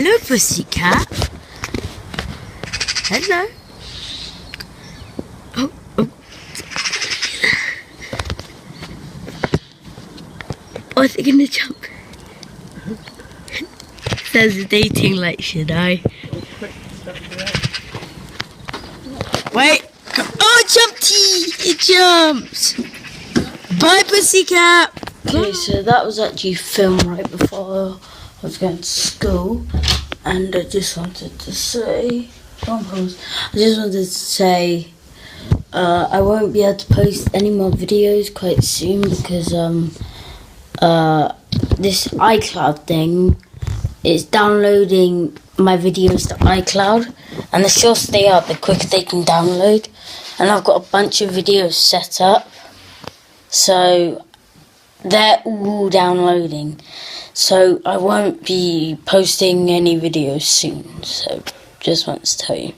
Hello, pussycat. Hello. Oh, oh. Oh, is it gonna jump? Says dating like, should I? Wait. Oh, it jumped! It jumps! Bye, pussycat! Okay, so that was actually filmed right before I was going to school, and I just wanted to say, I won't be able to post any more videos quite soon because this iCloud thing is downloading my videos to iCloud, and the shorter they are, the quicker they can download. And I've got a bunch of videos set up, so they're all downloading. So I won't be posting any videos soon. So just want to tell you.